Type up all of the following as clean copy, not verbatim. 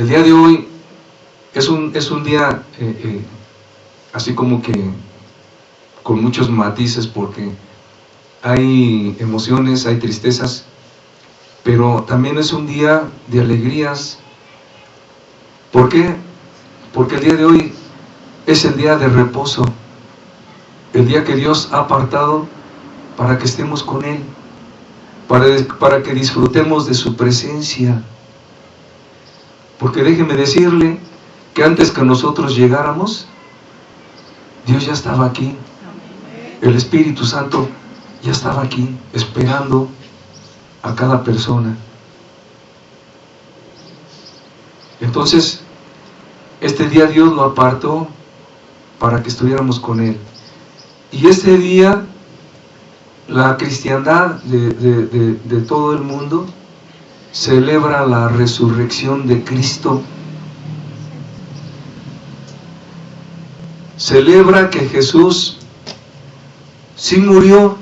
El día de hoy es un día así como que con muchos matices, porque hay emociones, hay tristezas, pero también es un día de alegrías. ¿Por qué? Porque el día de hoy es el día de reposo, el día que Dios ha apartado para que estemos con Él, para que disfrutemos de su presencia. Porque déjeme decirle que antes que nosotros llegáramos, Dios ya estaba aquí. El Espíritu Santo ya estaba aquí, esperando a cada persona. Entonces, este día Dios lo apartó para que estuviéramos con Él. Y este día, la cristiandad de todo el mundo celebra la resurrección de Cristo. Celebra que Jesús sí murió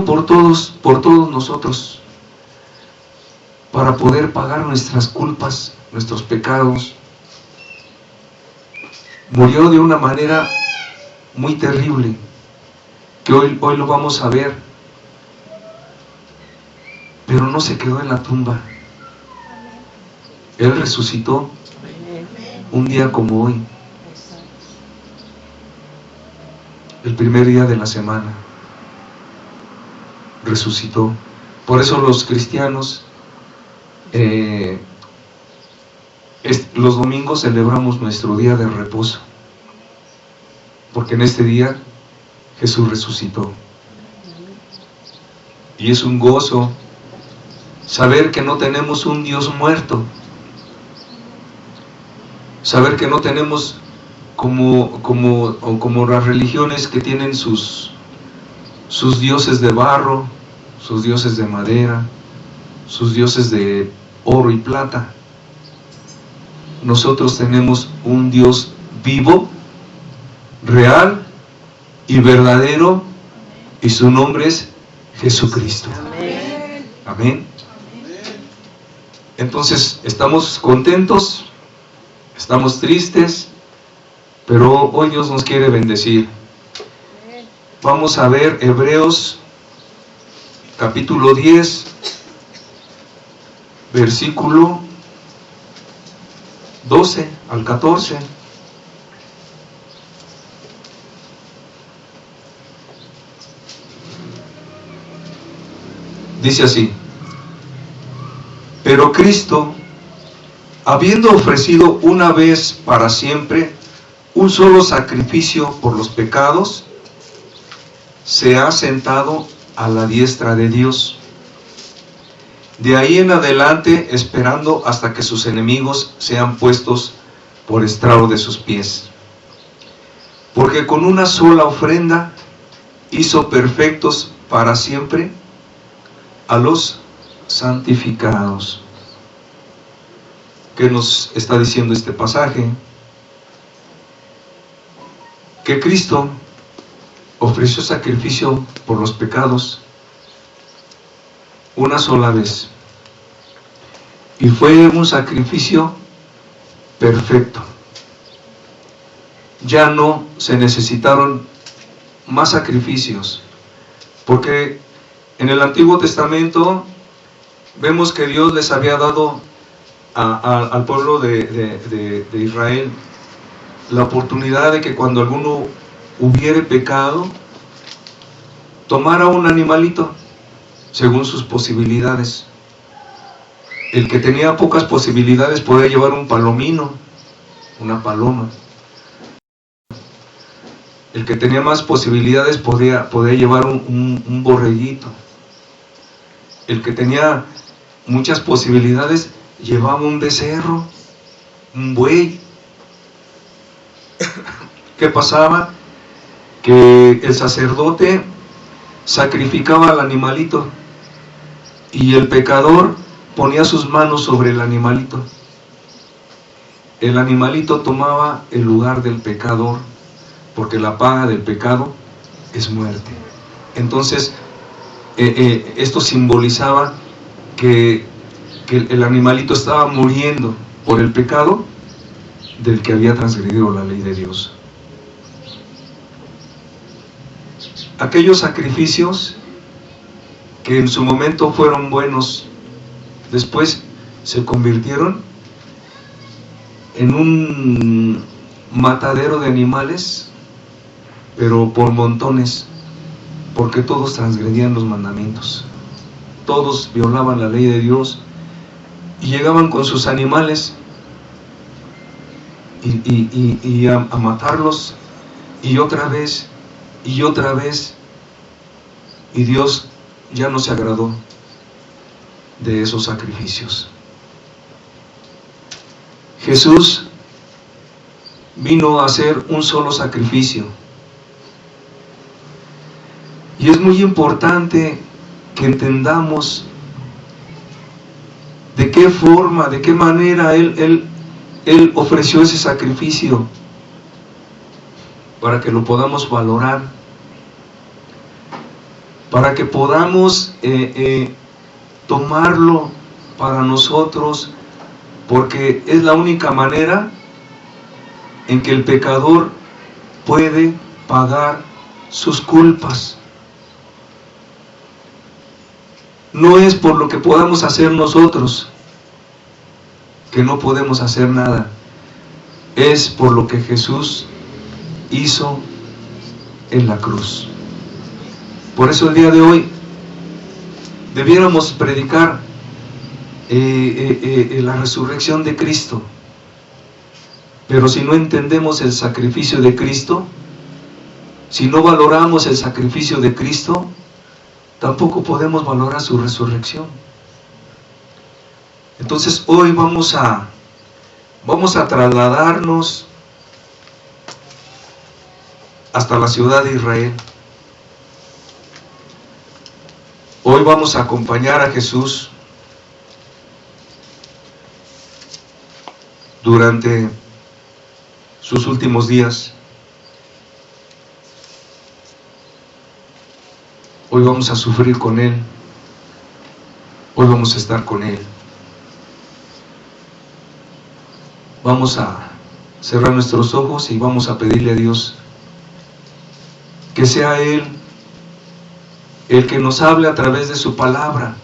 por todos nosotros, para poder pagar nuestras culpas, nuestros pecados. Murió de una manera muy terrible, que hoy lo vamos a ver, pero no se quedó en la tumba. Él resucitó un día como hoy, el primer día de la semana. Resucitó. Por eso los cristianos los domingos celebramos nuestro día de reposo, porque en este día Jesús resucitó. Y es un gozo saber que no tenemos un Dios muerto, saber que no tenemos como las religiones que tienen sus dioses de barro, sus dioses de madera, sus dioses de oro y plata. Nosotros tenemos un Dios vivo, real y verdadero, y su nombre es Jesucristo. Amén. Amén. Entonces, estamos contentos, estamos tristes, pero hoy Dios nos quiere bendecir. Vamos a ver Hebreos capítulo 10, versículo 12 al 14. Dice así: pero Cristo, habiendo ofrecido una vez para siempre un solo sacrificio por los pecados, se ha sentado a la diestra de Dios. De ahí en adelante, esperando hasta que sus enemigos sean puestos por estrado de sus pies. Porque con una sola ofrenda hizo perfectos para siempre a los santificados. ¿Qué nos está diciendo este pasaje? Que Cristo ofreció sacrificio por los pecados una sola vez, y fue un sacrificio perfecto. Ya no se necesitaron más sacrificios, porque en el Antiguo Testamento vemos que Dios les había dado al pueblo de Israel la oportunidad de que cuando alguno hubiere pecado, tomara un animalito según sus posibilidades. El que tenía pocas posibilidades podía llevar un palomino, una paloma. El que tenía más posibilidades podía llevar un borreguito. El que tenía muchas posibilidades llevaba un becerro, un buey. ¿Qué pasaba? Que el sacerdote sacrificaba al animalito y el pecador ponía sus manos sobre el animalito. El animalito tomaba el lugar del pecador, porque la paga del pecado es muerte. Entonces, esto simbolizaba que que el animalito estaba muriendo por el pecado del que había transgredido la ley de Dios. Aquellos sacrificios que en su momento fueron buenos, después se convirtieron en un matadero de animales, pero por montones, porque todos transgredían los mandamientos, todos violaban la ley de Dios y llegaban con sus animales y a matarlos, y otra vez, y otra vez, y Dios ya no se agradó de esos sacrificios. Jesús vino a hacer un solo sacrificio, y es muy importante que entendamos de qué forma, de qué manera Él ofreció ese sacrificio, para que lo podamos valorar, para que podamos tomarlo para nosotros, porque es la única manera en que el pecador puede pagar sus culpas. No es por lo que podamos hacer nosotros, que no podemos hacer nada, es por lo que Jesús hizo en la cruz. Por eso el día de hoy debiéramos predicar la resurrección de Cristo, pero si no entendemos el sacrificio de Cristo, si no valoramos el sacrificio de Cristo, tampoco podemos valorar su resurrección. Entonces hoy vamos a trasladarnos hasta la ciudad de Israel. Hoy vamos a acompañar a Jesús durante sus últimos días. Hoy vamos a sufrir con Él. Hoy vamos a estar con Él. Vamos a cerrar nuestros ojos y vamos a pedirle a Dios que sea Él el que nos hable a través de su palabra,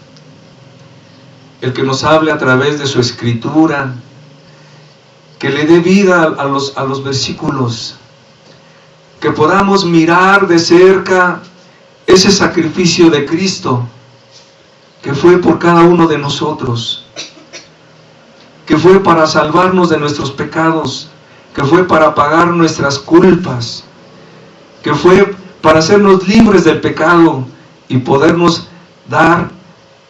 el que nos hable a través de su escritura, que le dé vida a los versículos, que podamos mirar de cerca ese sacrificio de Cristo, que fue por cada uno de nosotros, que fue para salvarnos de nuestros pecados, que fue para pagar nuestras culpas, que fue para hacernos libres del pecado y podernos dar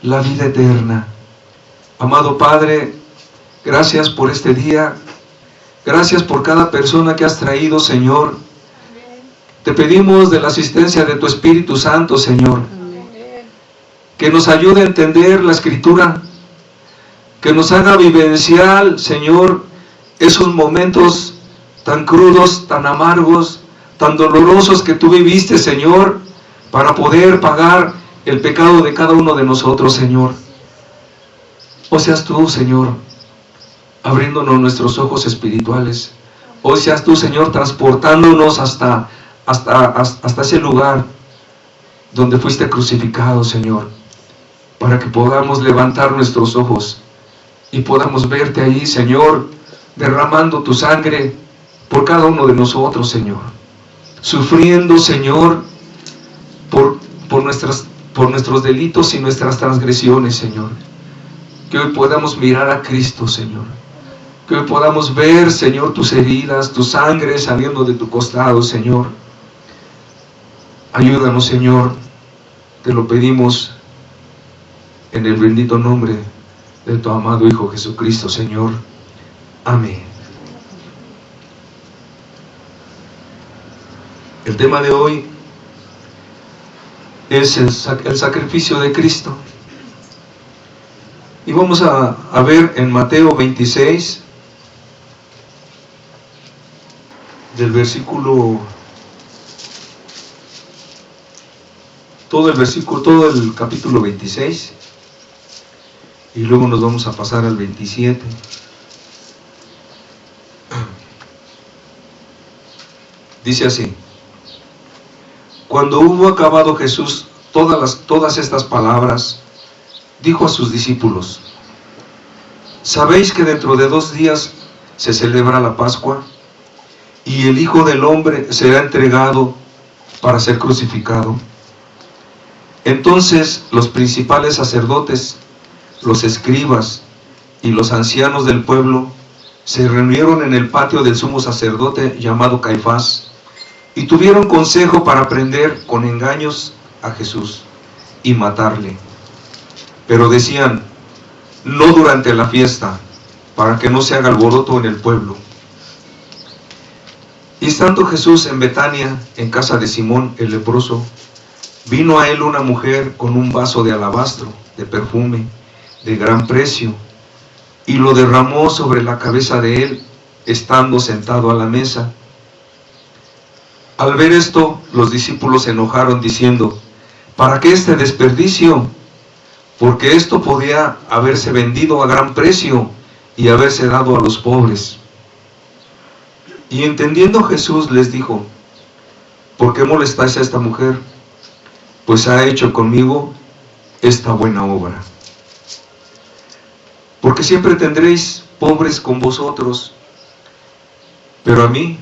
la vida eterna. Amado Padre, gracias por este día, gracias por cada persona que has traído, Señor. Te pedimos de la asistencia de tu Espíritu Santo, Señor, que nos ayude a entender la Escritura, que nos haga vivencial, Señor, esos momentos tan crudos, tan amargos, tan dolorosos que tú viviste, Señor, para poder pagar el pecado de cada uno de nosotros, Señor. O seas tú, Señor, abriéndonos nuestros ojos espirituales. O seas tú, Señor, transportándonos hasta ese lugar donde fuiste crucificado, Señor, para que podamos levantar nuestros ojos y podamos verte ahí, Señor, derramando tu sangre por cada uno de nosotros, Señor, sufriendo, Señor, por nuestros delitos y nuestras transgresiones, Señor. Que hoy podamos mirar a Cristo, Señor, que hoy podamos ver, Señor, tus heridas, tu sangre saliendo de tu costado, Señor. Ayúdanos, Señor, te lo pedimos en el bendito nombre de tu amado Hijo Jesucristo, Señor. Amén. El tema de hoy es el sacrificio de Cristo. Y vamos a ver en Mateo 26, del versículo, todo el capítulo 26, y luego nos vamos a pasar al 27. Dice así: cuando hubo acabado Jesús todas estas palabras, dijo a sus discípulos: ¿sabéis que dentro de 2 días se celebra la Pascua? Y el Hijo del Hombre será entregado para ser crucificado. Entonces los principales sacerdotes, los escribas y los ancianos del pueblo se reunieron en el patio del sumo sacerdote llamado Caifás, y tuvieron consejo para prender con engaños a Jesús y matarle. Pero decían: no durante la fiesta, para que no se haga alboroto en el pueblo. Y estando Jesús en Betania, en casa de Simón el leproso, vino a él una mujer con un vaso de alabastro, de perfume, de gran precio, y lo derramó sobre la cabeza de él, estando sentado a la mesa. Al ver esto, los discípulos se enojaron, diciendo: ¿para qué este desperdicio? Porque esto podía haberse vendido a gran precio y haberse dado a los pobres. Y entendiendo Jesús les dijo: ¿por qué molestáis a esta mujer? Pues ha hecho conmigo esta buena obra. Porque siempre tendréis pobres con vosotros, pero a mí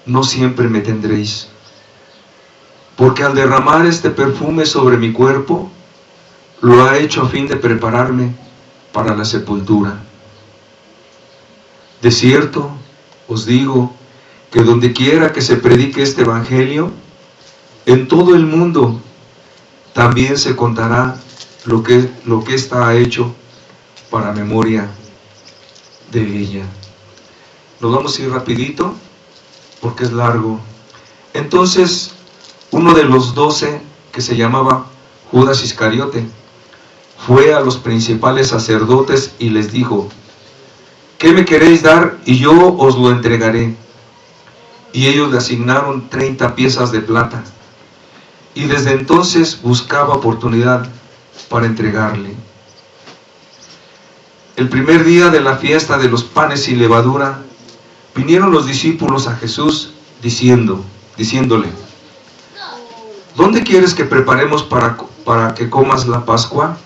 no siempre me tendréis. Porque al derramar este perfume sobre mi cuerpo, lo ha hecho a fin de prepararme para la sepultura. De cierto os digo que donde quiera que se predique este evangelio, en todo el mundo también se contará lo que está hecho para memoria de ella. Nos vamos a ir rapidito porque es largo. Entonces uno de los 12, que se llamaba Judas Iscariote, fue a los principales sacerdotes y les dijo: ¿qué me queréis dar y yo os lo entregaré? Y ellos le asignaron 30 piezas de plata, y desde entonces buscaba oportunidad para entregarle. El primer día de la fiesta de los panes sin levadura, vinieron los discípulos a Jesús diciéndole: ¿dónde quieres que preparemos para que comas la Pascua?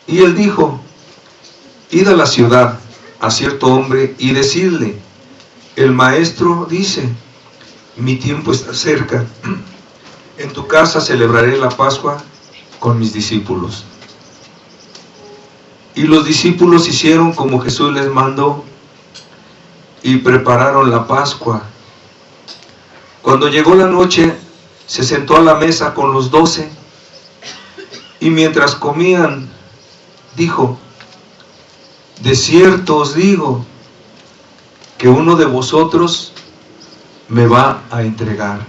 Y él dijo: id a la ciudad a cierto hombre y decidle: el maestro dice, mi tiempo está cerca, en tu casa celebraré la Pascua con mis discípulos. Y los discípulos hicieron como Jesús les mandó y prepararon la Pascua. Cuando llegó la noche, se sentó a la mesa con los 12, y mientras comían, dijo: de cierto os digo que uno de vosotros me va a entregar.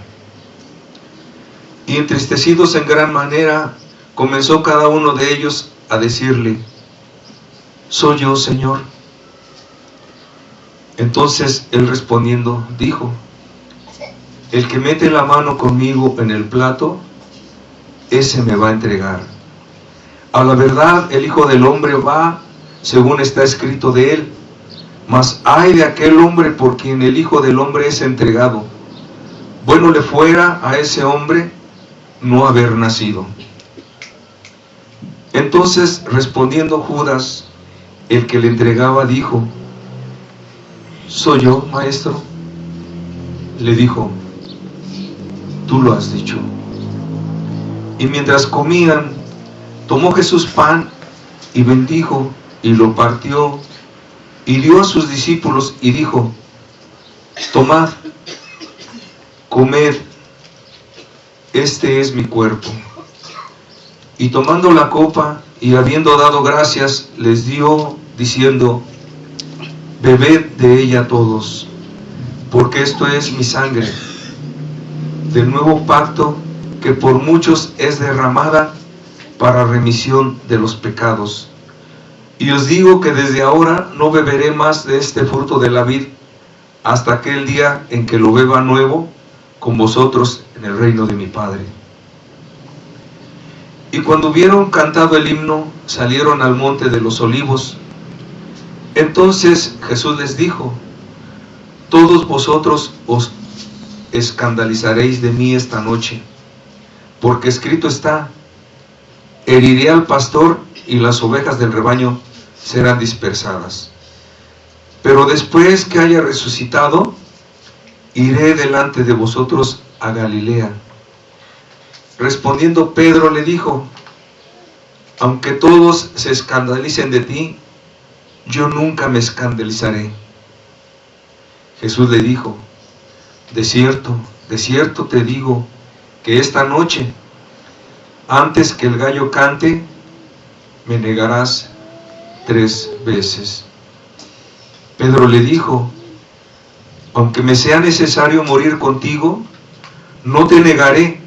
Y entristecidos en gran manera, comenzó cada uno de ellos a decirle: ¿soy yo, Señor? Entonces él respondiendo dijo: el que mete la mano conmigo en el plato, ese me va a entregar. A la verdad, el Hijo del Hombre va según está escrito de él, mas ay de aquel hombre por quien el Hijo del Hombre es entregado. Bueno le fuera a ese hombre no haber nacido. Entonces, respondiendo Judas, el que le entregaba, dijo: ¿soy yo, maestro? Le dijo: tú lo has dicho. Y mientras comían, tomó Jesús pan y bendijo y lo partió y dio a sus discípulos y dijo: tomad, comed, este es mi cuerpo. Y tomando la copa y habiendo dado gracias, les dio, diciendo: bebed de ella todos, porque esto es mi sangre del nuevo pacto, que por muchos es derramada para remisión de los pecados. Y os digo que desde ahora no beberé más de este fruto de la vid, hasta aquel día en que lo beba nuevo con vosotros en el reino de mi Padre. Y cuando hubieron cantado el himno, salieron al monte de los olivos. Entonces Jesús les dijo: todos vosotros os escandalizaréis de mí esta noche, porque escrito está: heriré al pastor y las ovejas del rebaño serán dispersadas. Pero después que haya resucitado, iré delante de vosotros a Galilea. Respondiendo Pedro le dijo: aunque todos se escandalicen de ti, yo nunca me escandalizaré. Jesús le dijo: de cierto te digo, que esta noche, antes que el gallo cante, me negarás 3 veces. Pedro le dijo: aunque me sea necesario morir contigo, no te negaré.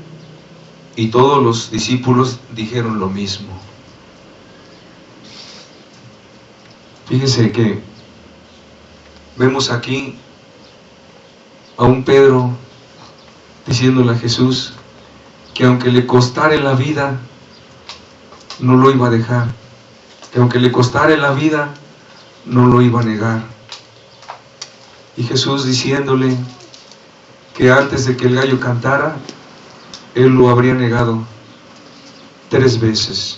Y todos los discípulos dijeron lo mismo. Fíjese que vemos aquí a un Pedro diciéndole a Jesús que aunque le costare la vida, no lo iba a dejar, que aunque le costare la vida, no lo iba a negar. Y Jesús diciéndole que antes de que el gallo cantara, él lo habría negado 3 veces.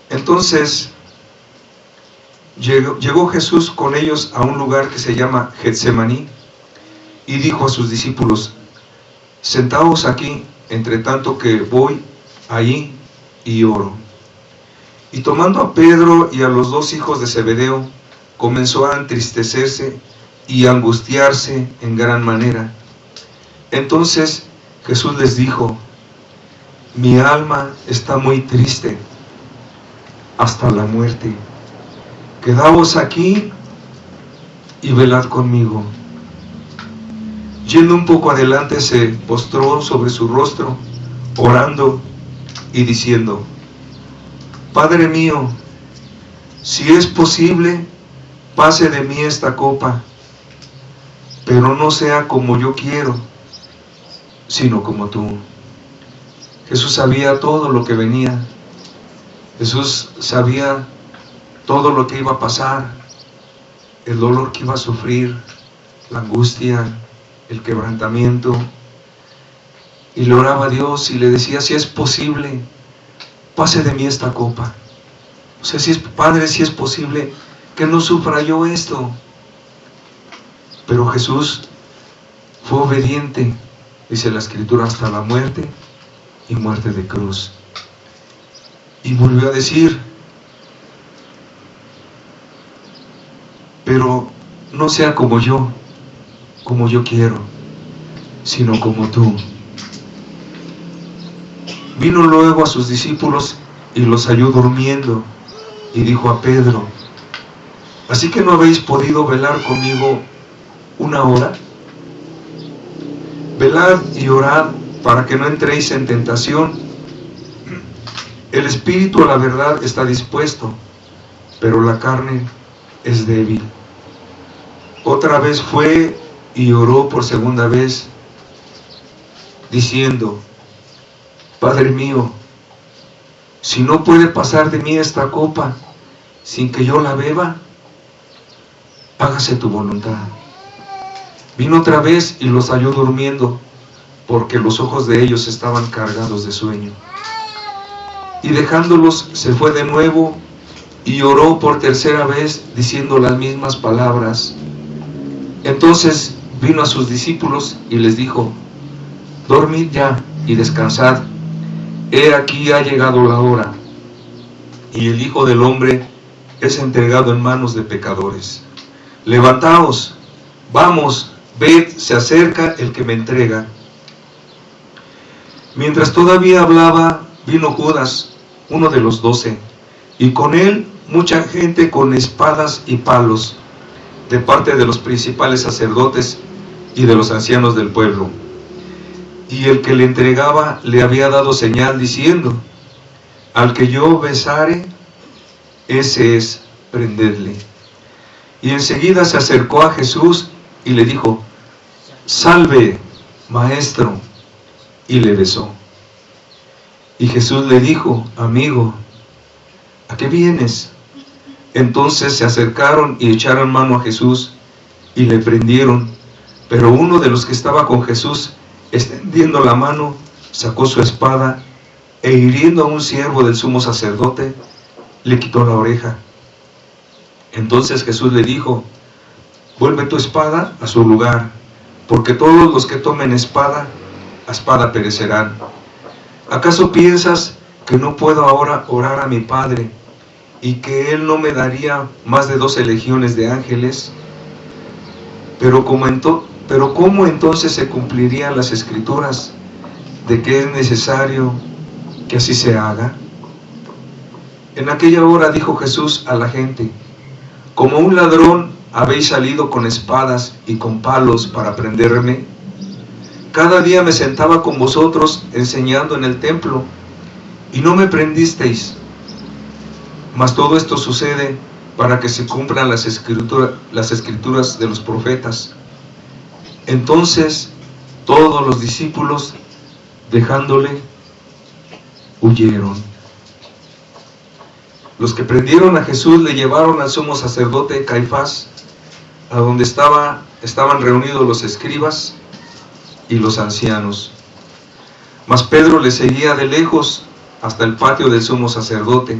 Entonces llegó Jesús con ellos a un lugar que se llama Getsemaní y dijo a sus discípulos: sentaos aquí, entre tanto que voy allí y oro. Y tomando a Pedro y a los 2 hijos de Zebedeo, comenzó a entristecerse y a angustiarse en gran manera. Entonces Jesús les dijo: mi alma está muy triste hasta la muerte. Quedaos aquí y velad conmigo. Yendo un poco adelante, se postró sobre su rostro, orando y diciendo: Padre mío, si es posible, pase de mí esta copa, pero no sea como yo quiero, sino como tú. Jesús sabía todo lo que venía. Jesús sabía todo lo que iba a pasar, el dolor que iba a sufrir, la angustia, el quebrantamiento. Y le oraba a Dios y le decía: si es posible, pase de mí esta copa. O sea, si es, Padre, si es posible, que no sufra yo esto. Pero Jesús fue obediente, dice la Escritura, hasta la muerte y muerte de cruz. Y volvió a decir: pero no sea como yo quiero, sino como tú. Vino luego a sus discípulos y los halló durmiendo, y dijo a Pedro: ¿así que no habéis podido velar conmigo 1 hora? Velad y orad para que no entréis en tentación. El espíritu a la verdad está dispuesto, pero la carne es débil. Otra vez fue y oró por segunda vez, diciendo: Padre mío, si no puede pasar de mí esta copa sin que yo la beba, hágase tu voluntad. Vino otra vez y los halló durmiendo, porque los ojos de ellos estaban cargados de sueño. Y dejándolos, se fue de nuevo y oró por tercera vez, diciendo las mismas palabras. Entonces vino a sus discípulos y les dijo: dormid ya y descansad. He aquí ha llegado la hora, y el Hijo del Hombre es entregado en manos de pecadores. Levantaos, vamos, ved, se acerca el que me entrega. Mientras todavía hablaba, vino Judas, uno de los 12, y con él mucha gente con espadas y palos, de parte de los principales sacerdotes y de los ancianos del pueblo. Y el que le entregaba le había dado señal diciendo: al que yo besare, ese es, prendedle. Y enseguida se acercó a Jesús y le dijo: salve, maestro, y le besó. Y Jesús le dijo: amigo, ¿a qué vienes? Entonces se acercaron y echaron mano a Jesús y le prendieron. Pero uno de los que estaba con Jesús, extendiendo la mano, sacó su espada e hiriendo a un siervo del sumo sacerdote, le quitó la oreja. Entonces Jesús le dijo: vuelve tu espada a su lugar, porque todos los que tomen espada, a espada perecerán. ¿Acaso piensas que no puedo ahora orar a mi Padre, y que Él no me daría más de 12 legiones de ángeles? Pero ¿cómo entonces se cumplirían las Escrituras de que es necesario que así se haga? En aquella hora dijo Jesús a la gente: como un ladrón habéis salido con espadas y con palos para prenderme. Cada día me sentaba con vosotros enseñando en el templo, y no me prendisteis. Mas todo esto sucede para que se cumplan las escrituras de los profetas. Entonces todos los discípulos, dejándole, huyeron. Los que prendieron a Jesús le llevaron al sumo sacerdote Caifás, a donde estaban reunidos los escribas y los ancianos. Mas Pedro le seguía de lejos hasta el patio del sumo sacerdote,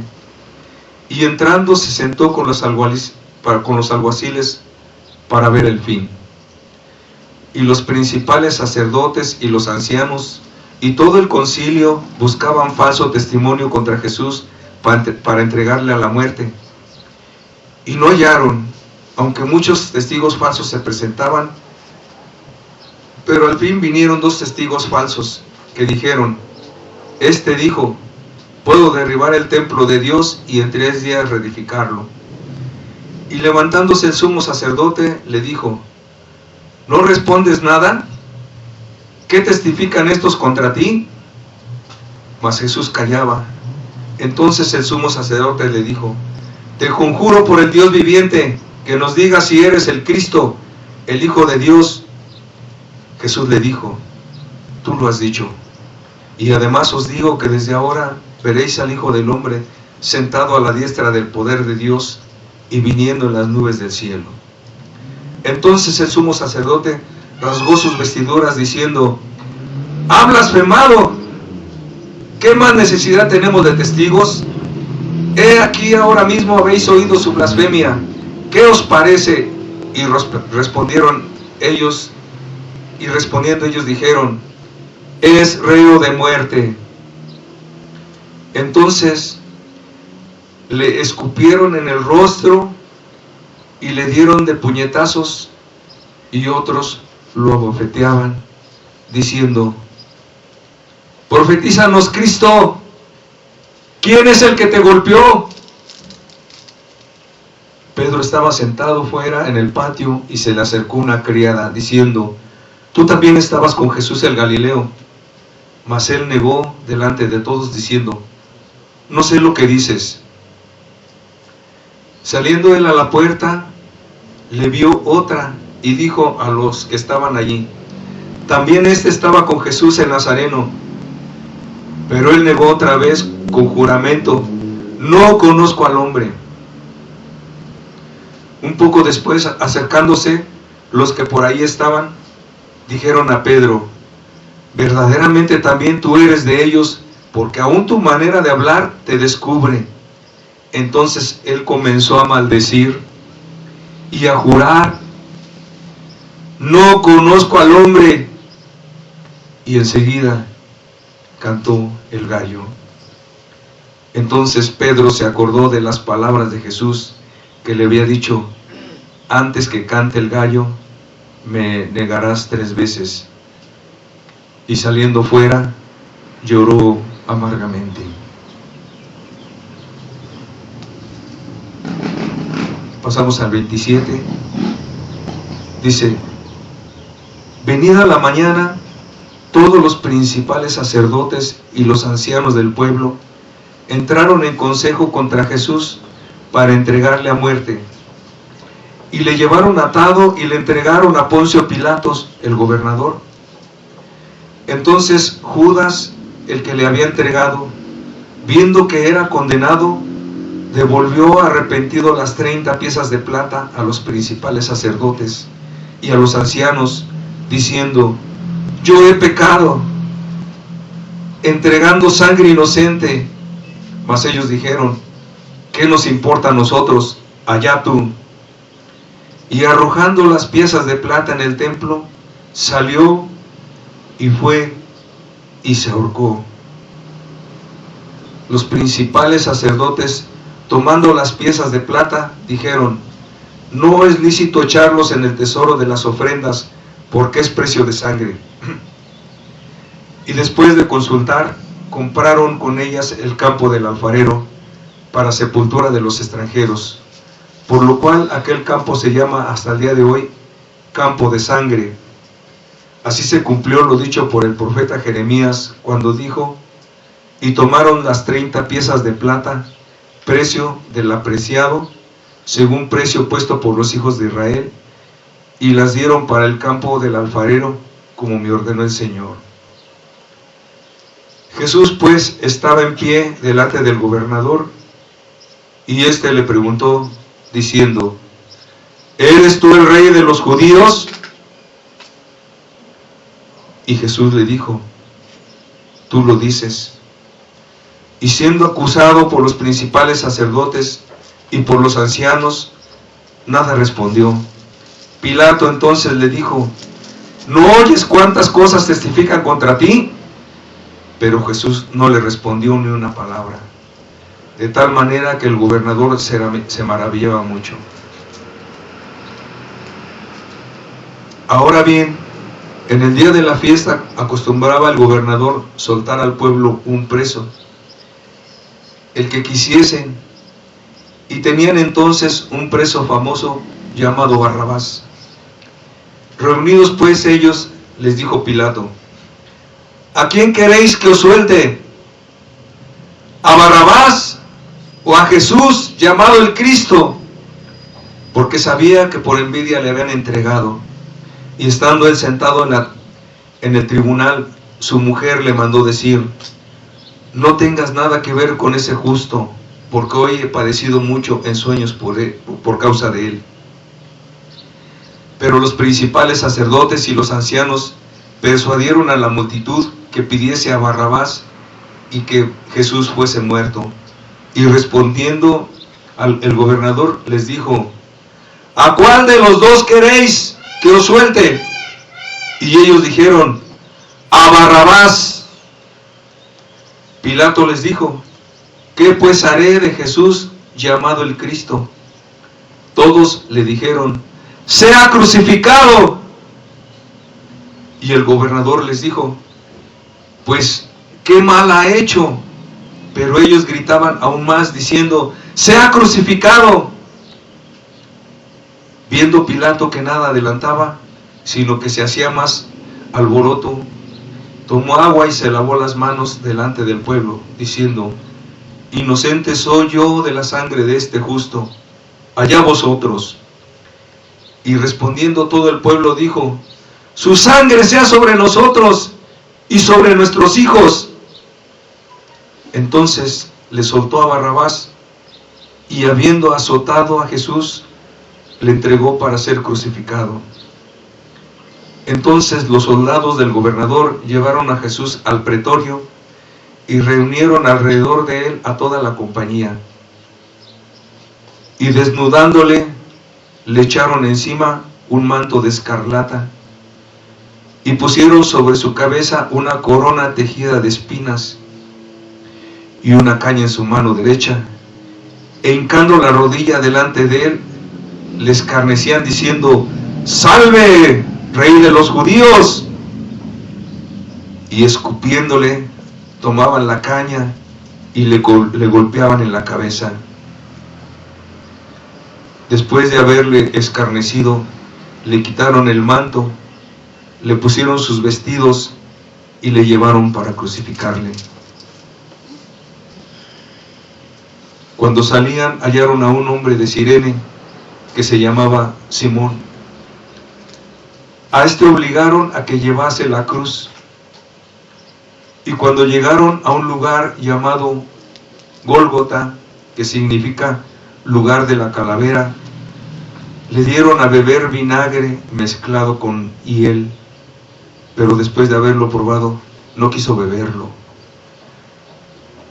y entrando se sentó con los alguaciles para ver el fin. Y los principales sacerdotes y los ancianos y todo el concilio buscaban falso testimonio contra Jesús para entregarle a la muerte. Y no hallaron, aunque muchos testigos falsos se presentaban. Pero al fin vinieron 2 testigos falsos que dijeron: este dijo: puedo derribar el templo de Dios y en 3 días reedificarlo. Y levantándose el sumo sacerdote le dijo: ¿no respondes nada? ¿Qué testifican estos contra ti? Mas Jesús callaba. Entonces el sumo sacerdote le dijo: te conjuro por el Dios viviente, que nos digas si eres el Cristo, el Hijo de Dios. Jesús le dijo: tú lo has dicho. Y además os digo que desde ahora veréis al Hijo del Hombre sentado a la diestra del poder de Dios y viniendo en las nubes del cielo. Entonces el sumo sacerdote rasgó sus vestiduras diciendo: ¡ha blasfemado! ¿Qué más necesidad tenemos de testigos? He aquí ahora mismo habéis oído su blasfemia. ¿Qué os parece? Y respondiendo ellos dijeron: es reo de muerte. Entonces le escupieron en el rostro y le dieron de puñetazos, y otros lo abofeteaban, diciendo: profetízanos, Cristo, ¿quién es el que te golpeó? Pedro estaba sentado fuera en el patio y se le acercó una criada, diciendo: tú también estabas con Jesús el Galileo. Mas él negó delante de todos, diciendo: no sé lo que dices. Saliendo él a la puerta, le vio otra y dijo a los que estaban allí: también este estaba con Jesús el Nazareno. Pero él negó otra vez con juramento: no conozco al hombre. Un poco después, acercándose los que por ahí estaban, dijeron a Pedro: verdaderamente también tú eres de ellos, porque aún tu manera de hablar te descubre. Entonces él comenzó a maldecir y a jurar: no conozco al hombre. Y enseguida cantó el gallo. Entonces Pedro se acordó de las palabras de Jesús, que le había dicho: antes que cante el gallo, me negarás 3 veces. Y saliendo fuera, lloró amargamente. Pasamos al 27. Dice: venida la mañana, todos los principales sacerdotes y los ancianos del pueblo entraron en consejo contra Jesús para entregarle a muerte. Y le llevaron atado y le entregaron a Poncio Pilatos, el gobernador. Entonces Judas, el que le había entregado, viendo que era condenado, devolvió arrepentido las 30 piezas de plata a los principales sacerdotes y a los ancianos, diciendo: yo he pecado, entregando sangre inocente. Mas ellos dijeron: ¿qué nos importa a nosotros? Allá tú. Y arrojando las piezas de plata en el templo, salió y fue y se ahorcó. Los principales sacerdotes, tomando las piezas de plata, dijeron: no es lícito echarlos en el tesoro de las ofrendas, porque es precio de sangre. Y después de consultar, compraron con ellas el campo del alfarero para sepultura de los extranjeros, por lo cual aquel campo se llama hasta el día de hoy campo de sangre. Así se cumplió lo dicho por el profeta Jeremías, cuando dijo: y tomaron las 30 piezas de plata, precio del apreciado, según precio puesto por los hijos de Israel, y las dieron para el campo del alfarero, como me ordenó el Señor. Jesús pues estaba en pie delante del gobernador, y éste le preguntó, diciendo: ¿eres tú el rey de los judíos? Y Jesús le dijo: tú lo dices. Y siendo acusado por los principales sacerdotes y por los ancianos, nada respondió. Pilato entonces le dijo: ¿no oyes cuántas cosas testifican contra ti? Pero Jesús no le respondió ni una palabra, de tal manera que el gobernador se maravillaba mucho. Ahora bien, en el día de la fiesta acostumbraba el gobernador soltar al pueblo un preso, el que quisiesen, y tenían entonces un preso famoso llamado Barrabás. Reunidos pues ellos, les dijo Pilato: ¿a quién queréis que os suelte? ¿A Barrabás o a Jesús, llamado el Cristo? Porque sabía que por envidia le habían entregado. Y estando él sentado en el tribunal, su mujer le mandó decir: no tengas nada que ver con ese justo, porque hoy he padecido mucho en sueños por causa de él. Pero los principales sacerdotes y los ancianos persuadieron a la multitud que pidiese a Barrabás y que Jesús fuese muerto. Y respondiendo el gobernador les dijo: ¿a cuál de los dos queréis que os suelte? Y ellos dijeron: a Barrabás. Pilato les dijo: ¿qué pues haré de Jesús, llamado el Cristo? Todos le dijeron: sea crucificado. Y el gobernador les dijo: pues qué mal ha hecho. Pero ellos gritaban aún más, diciendo: sea crucificado. Viendo Pilato que nada adelantaba, sino que se hacía más alboroto, tomó agua y se lavó las manos delante del pueblo, diciendo: inocente soy yo de la sangre de este justo, allá vosotros. Y respondiendo todo el pueblo dijo: su sangre sea sobre nosotros y sobre nuestros hijos. Entonces le soltó a Barrabás, y habiendo azotado a Jesús, le entregó para ser crucificado. Entonces los soldados del gobernador llevaron a Jesús al pretorio y reunieron alrededor de él a toda la compañía. Y desnudándole, le echaron encima un manto de escarlata y pusieron sobre su cabeza una corona tejida de espinas y una caña en su mano derecha, e hincando la rodilla delante de él, le escarnecían diciendo: ¡salve, rey de los judíos! Y escupiéndole, tomaban la caña y le golpeaban en la cabeza. Después de haberle escarnecido, le quitaron el manto, le pusieron sus vestidos y le llevaron para crucificarle. Cuando salían, hallaron a un hombre de Cirene que se llamaba Simón. A este obligaron a que llevase la cruz. Y cuando llegaron a un lugar llamado Gólgota, que significa lugar de la calavera, le dieron a beber vinagre mezclado con hiel, pero después de haberlo probado, no quiso beberlo.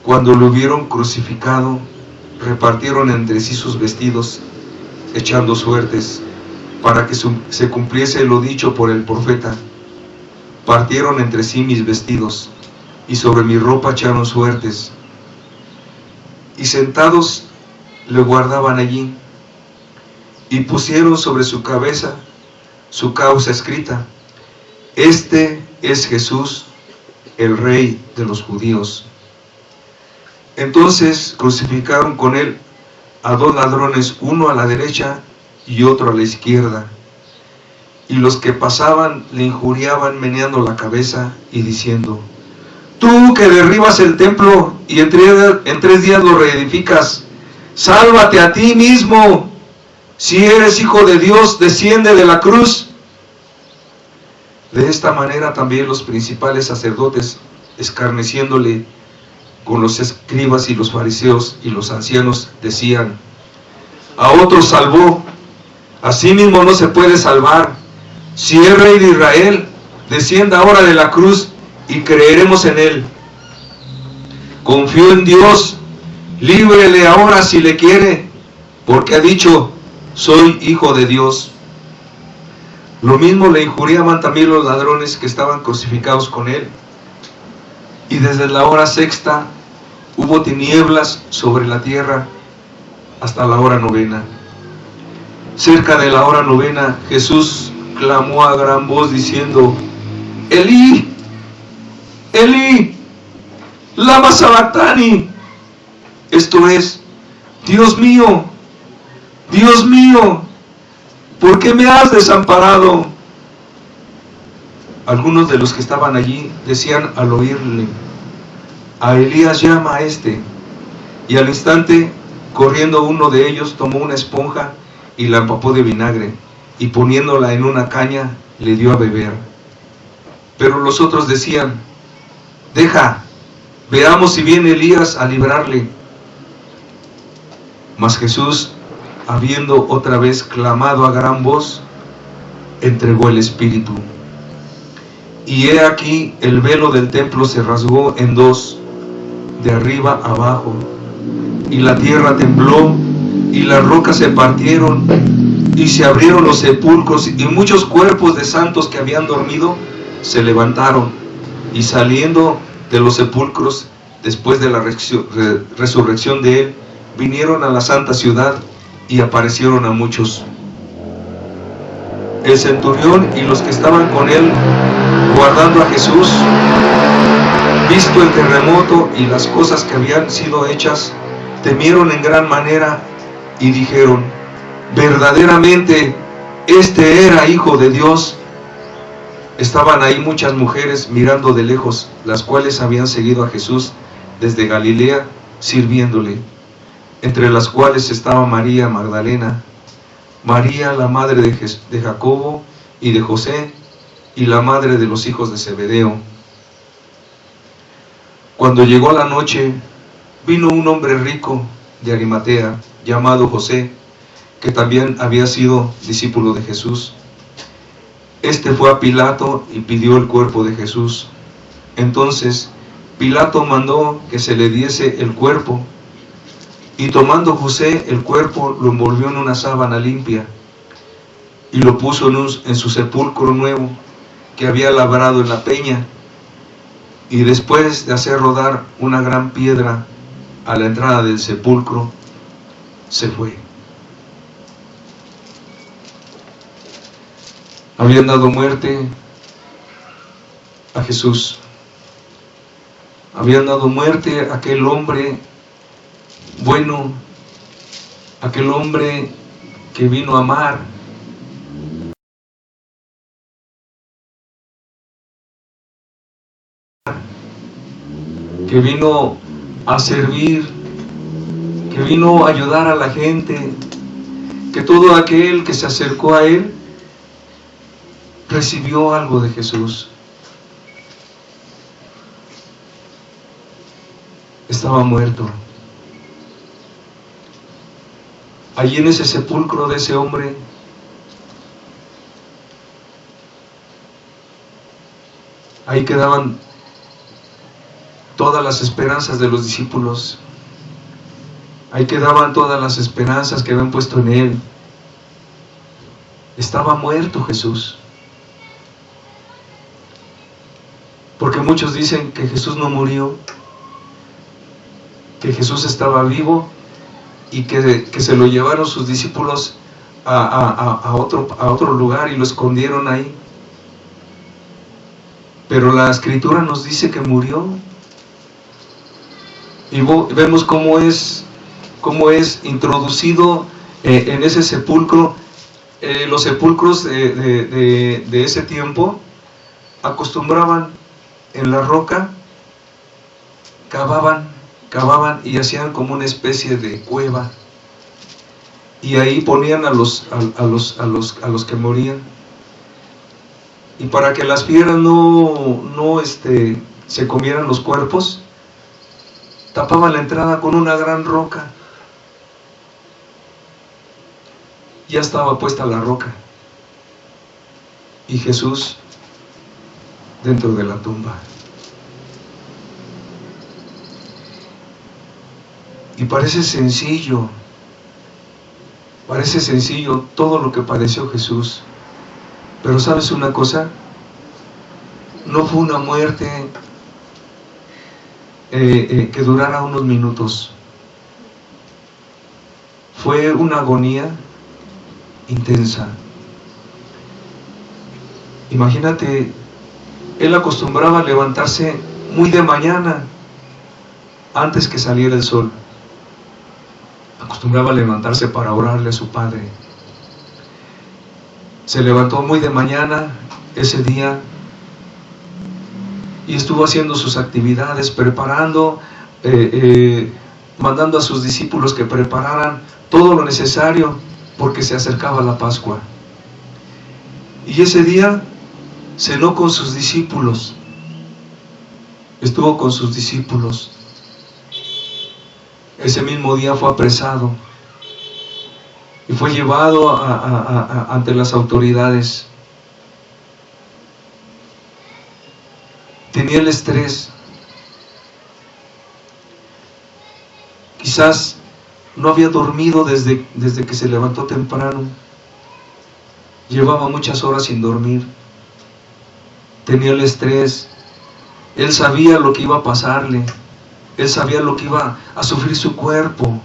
Cuando lo hubieron crucificado, repartieron entre sí sus vestidos, echando suertes, para que se cumpliese lo dicho por el profeta. Partieron entre sí mis vestidos, y sobre mi ropa echaron suertes. Y sentados le guardaban allí, y pusieron sobre su cabeza su causa escrita: Este es Jesús, el Rey de los judíos. Entonces crucificaron con él a 2 ladrones, uno a la derecha y otro a la izquierda. Y los que pasaban le injuriaban meneando la cabeza y diciendo: Tú que derribas el templo y en 3 días lo reedificas, sálvate a ti mismo. Si eres hijo de Dios, desciende de la cruz. De esta manera también los principales sacerdotes, escarneciéndole con los escribas y los fariseos y los ancianos, decían: A otros salvó, a sí mismo no se puede salvar. Si es Rey de Israel, descienda ahora de la cruz y creeremos en él. Confío en Dios, líbrele ahora si le quiere, porque ha dicho: soy hijo de Dios. Lo mismo le injuriaban también los ladrones que estaban crucificados con él. Y desde la hora 6ª hubo tinieblas sobre la tierra hasta la hora 9ª. Cerca de la hora 9ª, Jesús clamó a gran voz diciendo: Elí, Elí, lama sabactani. Esto es: Dios mío, ¿por qué me has desamparado? Algunos de los que estaban allí decían al oírle: a Elías llama a este. Y al instante, corriendo uno de ellos, tomó una esponja y la empapó de vinagre, y poniéndola en una caña, le dio a beber. Pero los otros decían: deja, veamos si viene Elías a librarle. Mas Jesús, habiendo otra vez clamado a gran voz, entregó el Espíritu. Y he aquí el velo del templo se rasgó en 2, de arriba abajo, y la tierra tembló, y las rocas se partieron, y se abrieron los sepulcros, y muchos cuerpos de santos que habían dormido se levantaron, y saliendo de los sepulcros, después de la resurrección de él, vinieron a la santa ciudad, y aparecieron a muchos. El centurión y los que estaban con él, guardando a Jesús, visto el terremoto y las cosas que habían sido hechas, temieron en gran manera y dijeron: verdaderamente este era hijo de Dios. Estaban ahí muchas mujeres mirando de lejos, las cuales habían seguido a Jesús desde Galilea, sirviéndole, entre las cuales estaba María Magdalena, María la madre de Jacobo y de José, y la madre de los hijos de Zebedeo. Cuando llegó la noche, vino un hombre rico de Arimatea, llamado José, que también había sido discípulo de Jesús. Este fue a Pilato y pidió el cuerpo de Jesús. Entonces Pilato mandó que se le diese el cuerpo, y tomando José el cuerpo, lo envolvió en una sábana limpia, y lo puso en su sepulcro nuevo, que había labrado en la peña, y después de hacer rodar una gran piedra a la entrada del sepulcro, se fue. Habían dado muerte a Jesús. Habían dado muerte a aquel hombre bueno, aquel hombre que vino a amar, que vino a servir, que vino a ayudar a la gente, que todo aquel que se acercó a él recibió algo de Jesús. estaba muerto. Allí en ese sepulcro de ese hombre, ahí quedaban todas las esperanzas de los discípulos. Ahí quedaban todas las esperanzas que habían puesto en él. Estaba muerto Jesús. Porque muchos dicen que Jesús no murió, que Jesús estaba vivo y que se lo llevaron sus discípulos a otro lugar y lo escondieron ahí. Pero la Escritura nos dice que murió. Y vemos cómo es introducido en ese sepulcro. Los sepulcros de ese tiempo acostumbraban en la roca, cavaban y hacían como una especie de cueva, y ahí ponían a los que morían, y para que las fieras no se comieran los cuerpos, tapaban la entrada con una gran roca. Ya estaba puesta la roca y Jesús dentro de la tumba. Y parece sencillo todo lo que padeció Jesús, pero ¿sabes una cosa? No fue una muerte que durara unos minutos. Fue una agonía intensa. Imagínate, él acostumbraba a levantarse muy de mañana, antes que saliera el sol. Acostumbraba a levantarse para orarle a su Padre. Se levantó muy de mañana ese día y estuvo haciendo sus actividades, preparando, mandando a sus discípulos que prepararan todo lo necesario, porque se acercaba la Pascua. Y ese día cenó con sus discípulos, estuvo con sus discípulos. Ese mismo día fue apresado y fue llevado ante las autoridades. Tenía el estrés. Quizás no había dormido desde que se levantó temprano. Llevaba muchas horas sin dormir. Tenía el estrés. Él sabía lo que iba a pasarle. Él sabía lo que iba a sufrir su cuerpo.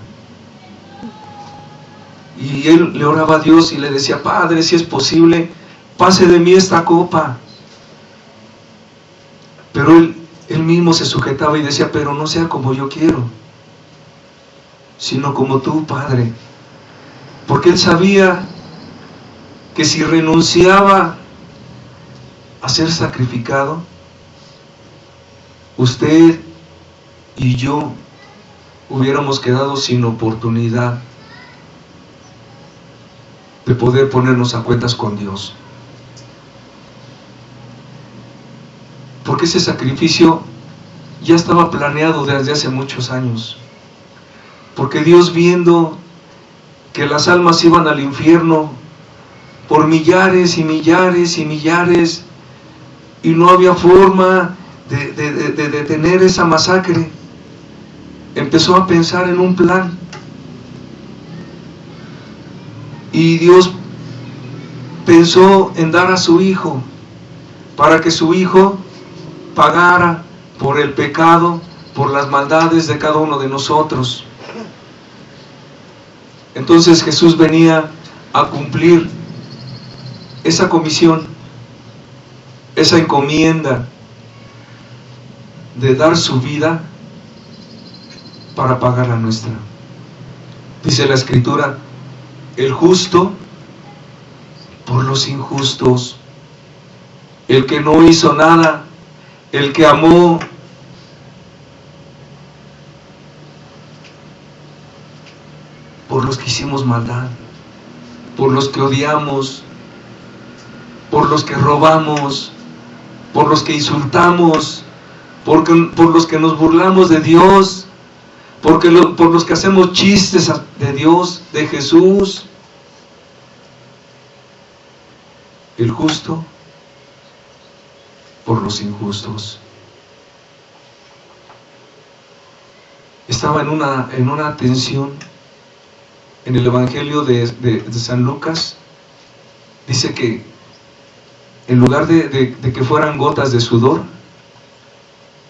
Y él le oraba a Dios y le decía: Padre, si es posible, pase de mí esta copa. Pero él mismo se sujetaba y decía: pero no sea como yo quiero, sino como tú, Padre. Porque él sabía que si renunciaba a ser sacrificado, usted y yo hubiéramos quedado sin oportunidad de poder ponernos a cuentas con Dios. Porque ese sacrificio ya estaba planeado desde hace muchos años. Porque Dios, viendo que las almas iban al infierno por millares y millares y millares, y no había forma de detener esa masacre, empezó a pensar en un plan. Y Dios pensó en dar a su Hijo, para que su Hijo pagara por el pecado, por las maldades de cada uno de nosotros. Entonces Jesús venía a cumplir esa comisión, esa encomienda de dar su vida para pagar la nuestra. Dice la Escritura: el justo por los injustos, el que no hizo nada, el que amó por los que hicimos maldad, por los que odiamos, por los que robamos, por los que insultamos, por los que nos burlamos de Dios, por los que hacemos chistes de Dios, de Jesús. El justo por los injustos. Estaba en una tensión. En el Evangelio de San Lucas dice que en lugar de que fueran gotas de sudor,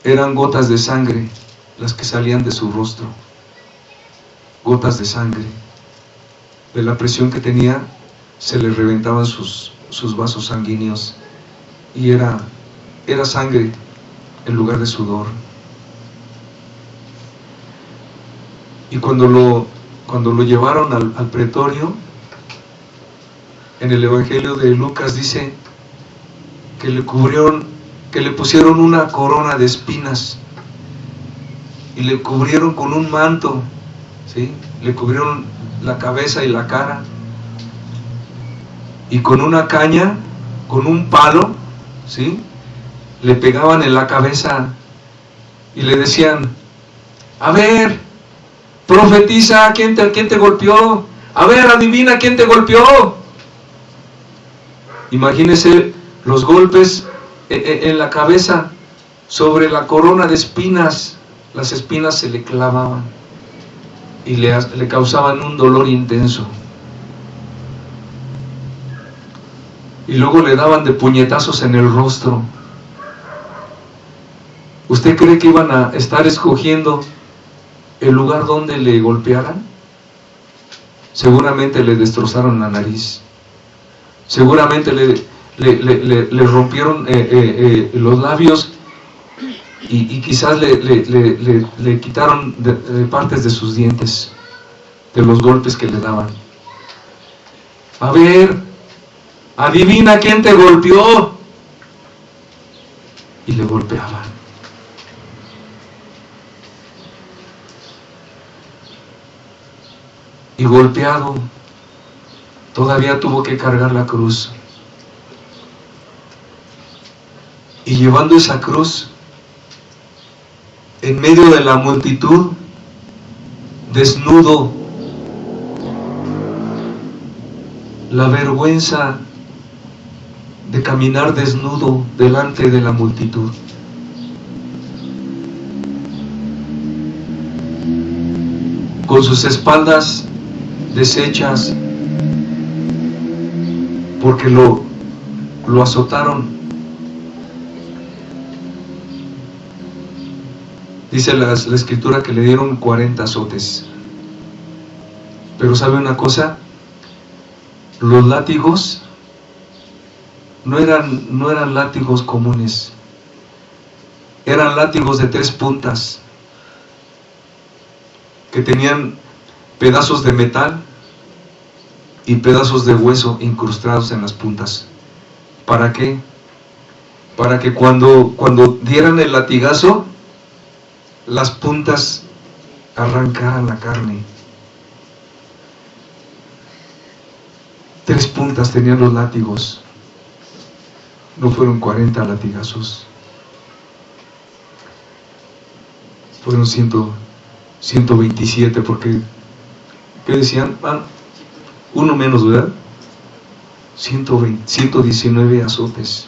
eran gotas de sangre las que salían de su rostro. Gotas de sangre. De la presión que tenía, se le reventaban sus vasos sanguíneos y era sangre en lugar de sudor. Y cuando lo llevaron al pretorio, en el Evangelio de Lucas dice que le pusieron una corona de espinas y le cubrieron con un manto, ¿sí? Le cubrieron la cabeza y la cara, y con una caña, con un palo, ¿sí?, le pegaban en la cabeza y le decían: a ver, profetiza, ¿quién te golpeó? A ver, adivina quién te golpeó. Imagínese los golpes en la cabeza, sobre la corona de espinas. Las espinas se le clavaban y le causaban un dolor intenso. Y luego le daban de puñetazos en el rostro. ¿Usted cree que iban a estar escogiendo el lugar donde le golpearan? Seguramente le destrozaron la nariz. Seguramente le rompieron los labios y quizás le quitaron partes de sus dientes, de los golpes que le daban. A ver, adivina quién te golpeó. Y le golpeaban. Y golpeado, todavía tuvo que cargar la cruz. Y llevando esa cruz, en medio de la multitud, desnudo, la vergüenza de caminar desnudo delante de la multitud. Con sus espaldas deshechas, porque lo azotaron. Dice la escritura que le dieron 40 azotes. Pero ¿sabe una cosa? Los látigos no eran látigos comunes. Eran látigos de 3 puntas, que tenían pedazos de metal y pedazos de hueso incrustados en las puntas. ¿Para qué? Para que cuando dieran el latigazo, las puntas arrancaran la carne. 3 puntas tenían los látigos. No fueron 40 latigazos. Fueron 127, porque ¿qué decían? Uno menos, ¿verdad? 119 azotes.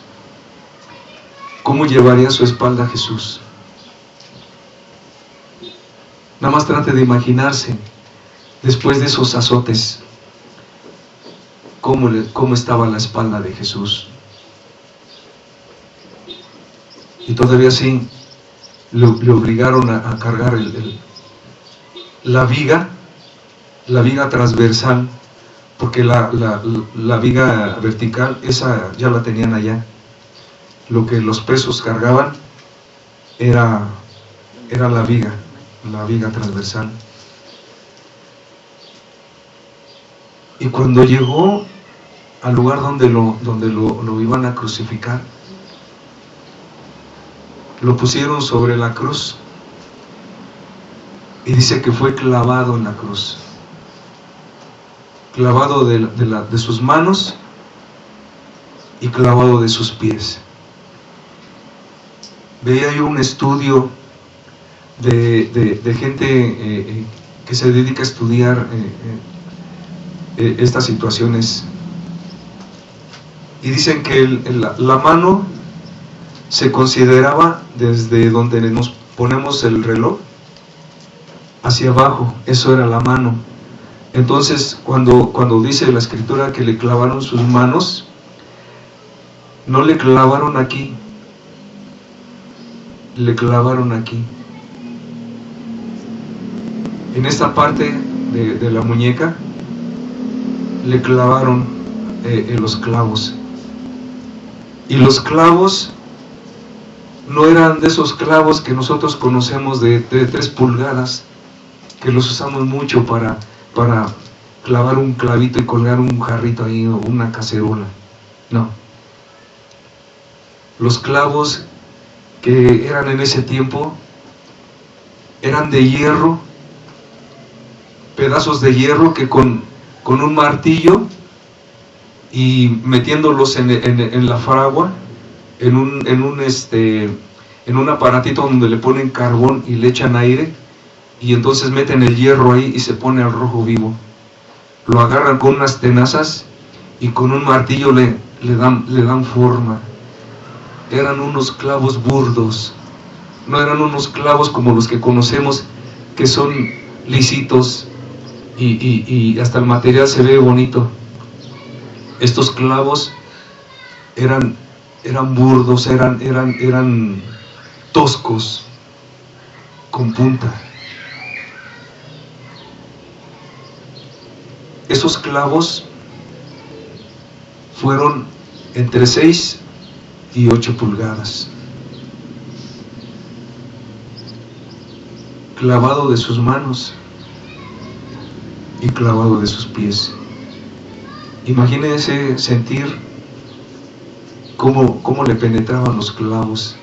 ¿Cómo llevaría su espalda Jesús? Nada más trate de imaginarse, después de esos azotes, cómo estaba la espalda de Jesús. Y todavía así le obligaron a cargar la viga transversal, porque la viga vertical, esa ya la tenían allá. Lo que los presos cargaban era la viga transversal. Y cuando llegó al lugar donde lo iban a crucificar, lo pusieron sobre la cruz, y dice que fue clavado en la cruz, clavado de sus manos y clavado de sus pies. Veía yo un estudio de gente que se dedica a estudiar estas situaciones, y dicen que la mano se consideraba desde donde nos ponemos el reloj hacia abajo, eso era la mano. Entonces cuando dice la escritura que le clavaron sus manos, no le clavaron aquí, le clavaron aquí, en esta parte de la muñeca le clavaron los clavos. Y los clavos no eran de esos clavos que nosotros conocemos de 3 pulgadas, que los usamos mucho para clavar un clavito y colgar un jarrito ahí o una cacerola. No. Los clavos que eran en ese tiempo eran de hierro, pedazos de hierro que con un martillo y metiéndolos en la fragua, en un aparatito donde le ponen carbón y le echan aire, y entonces meten el hierro ahí y se pone al rojo vivo. Lo agarran con unas tenazas y con un martillo le dan forma. Eran unos clavos burdos, no eran unos clavos como los que conocemos, que son lisitos y hasta el material se ve bonito. Estos clavos eran burdos, eran toscos, con punta. Esos clavos fueron entre 6 y 8 pulgadas. Clavado de sus manos y clavado de sus pies. Imagínense sentir cómo le penetraban los clavos.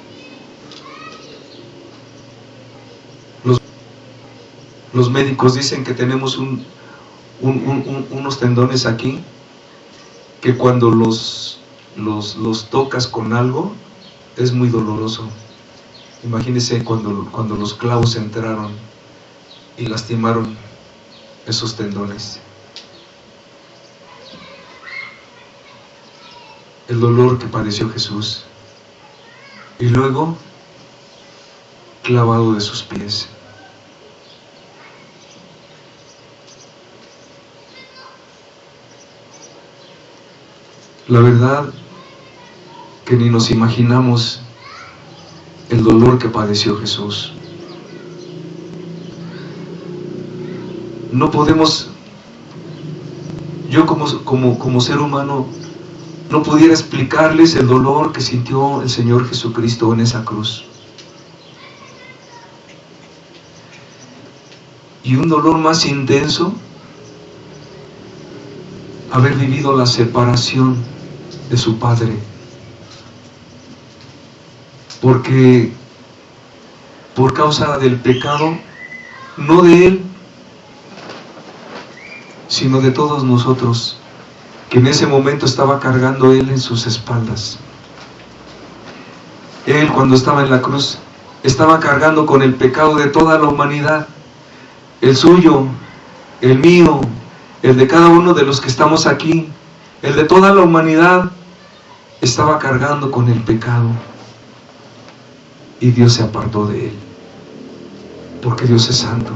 Los médicos dicen que tenemos unos tendones aquí, que cuando los tocas con algo es muy doloroso. Imagínense cuando los clavos entraron y lastimaron esos tendones. El dolor que padeció Jesús, y luego clavado de sus pies. La verdad que ni nos imaginamos el dolor que padeció Jesús. No podemos, yo como ser humano, no pudiera explicarles el dolor que sintió el Señor Jesucristo en esa cruz. Y un dolor más intenso, haber vivido la separación de su Padre. Porque por causa del pecado, no de Él, sino de todos nosotros, que en ese momento estaba cargando Él en sus espaldas. Él, cuando estaba en la cruz, estaba cargando con el pecado de toda la humanidad, el suyo, el mío, el de cada uno de los que estamos aquí, el de toda la humanidad, estaba cargando con el pecado. Y Dios se apartó de Él, porque Dios es santo,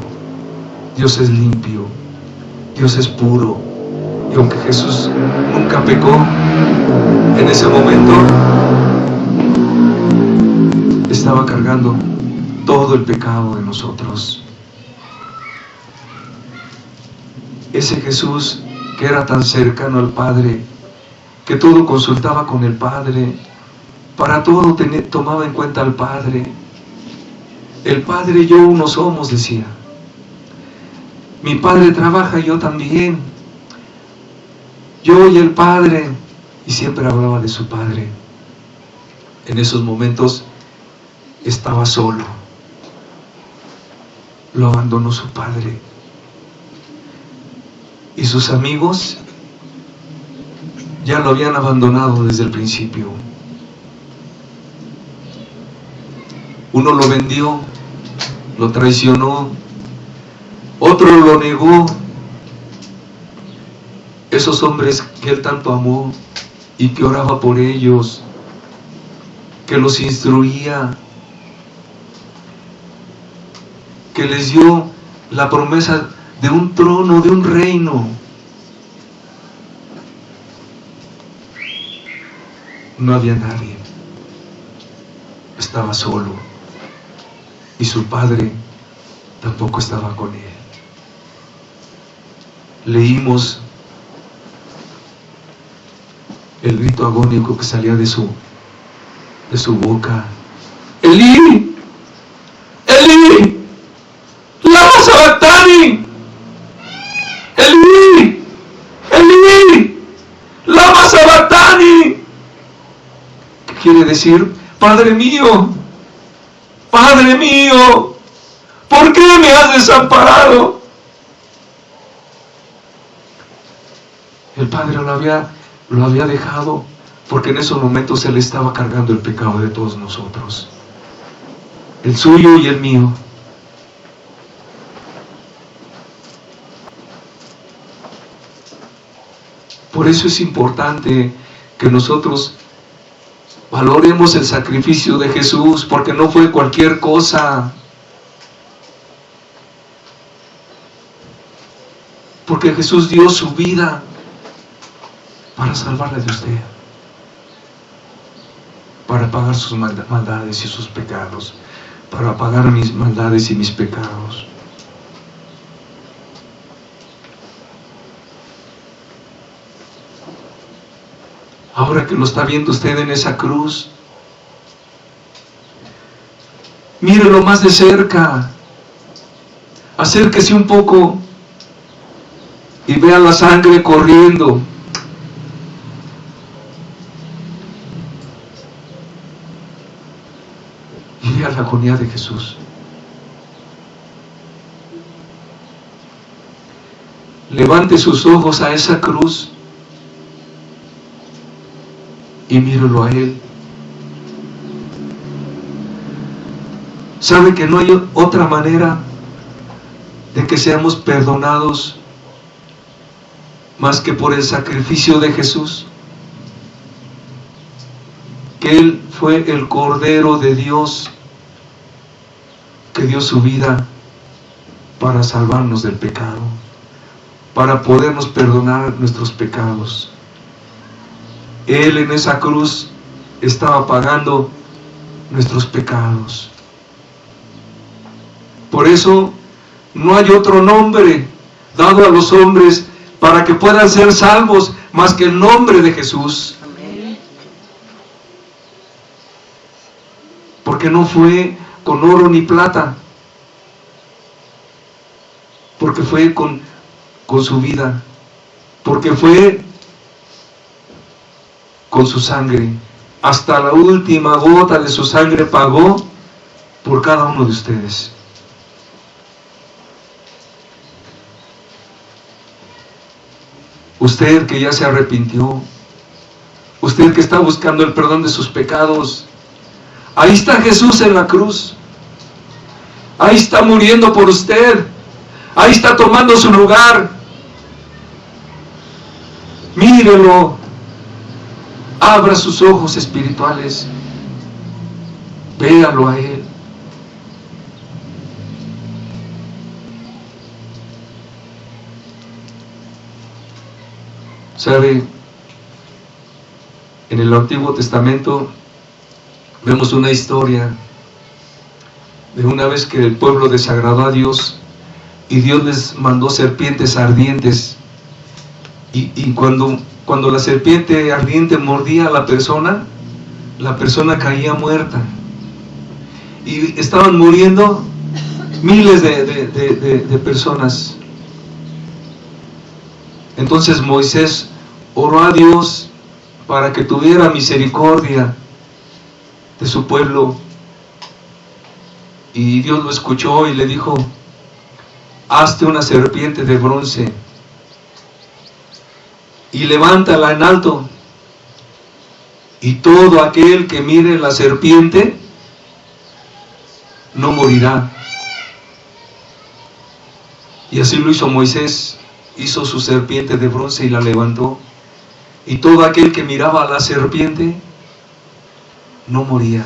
Dios es limpio, Dios es puro. Y aunque Jesús nunca pecó, en ese momento estaba cargando todo el pecado de nosotros. Ese Jesús que era tan cercano al Padre, que todo consultaba con el Padre, para todo tomaba en cuenta al Padre. El Padre y yo uno somos, decía. Mi Padre trabaja, yo también. Yo y el Padre, y siempre hablaba de su Padre. En esos momentos estaba solo. Lo abandonó su Padre. Y sus amigos ya lo habían abandonado desde el principio. Uno lo vendió lo traicionó, otro lo negó. Esos hombres que él tanto amó y que oraba por ellos, que los instruía, que les dio la promesa de un trono, de un reino. No había nadie, estaba solo, y su padre tampoco estaba con él. Leímos el grito agónico que salía de su boca: Elí, Elí, lama sabactani, Elí, Elí, lama sabactani. ¿Qué quiere decir? Padre mío, ¿por qué me has desamparado? El padre lo había dejado porque en esos momentos él estaba cargando el pecado de todos nosotros, el suyo y el mío. Por eso es importante que nosotros valoremos el sacrificio de Jesús, porque no fue cualquier cosa. Porque Jesús dio su vida para salvarla de usted, para pagar sus maldades y sus pecados, para pagar mis maldades y mis pecados. Ahora que lo está viendo usted en esa cruz, mírelo más de cerca, acérquese un poco y vea la sangre corriendo. Y vea la agonía de Jesús. Levante sus ojos a esa cruz y mírelo a Él. ¿Sabe que no hay otra manera de que seamos perdonados más que por el sacrificio de Jesús? Que Él fue el Cordero de Dios que dio su vida para salvarnos del pecado, para podernos perdonar nuestros pecados. Él en esa cruz estaba pagando nuestros pecados. Por eso no hay otro nombre dado a los hombres para que puedan ser salvos más que el nombre de Jesús. Amén. Porque no fue con oro ni plata, porque fue con su vida, porque fue con su sangre, hasta la última gota de su sangre pagó por cada uno de ustedes. Usted que ya se arrepintió, usted que está buscando el perdón de sus pecados, ahí está Jesús en la cruz, ahí está muriendo por usted, ahí está tomando su lugar. Mírelo, abra sus ojos espirituales, véalo a Él. ¿Sabe? En el Antiguo Testamento vemos una historia de una vez que el pueblo desagradó a Dios y Dios les mandó serpientes ardientes, y cuando la serpiente ardiente mordía a la persona caía muerta, y estaban muriendo miles de personas. Entonces Moisés oró a Dios para que tuviera misericordia de su pueblo, y Dios lo escuchó y le dijo: hazte una serpiente de bronce y levántala en alto, y todo aquel que mire la serpiente no morirá, Y así lo hizo Moisés, hizo su serpiente de bronce y la levantó. Y todo aquel que miraba a la serpiente no moría.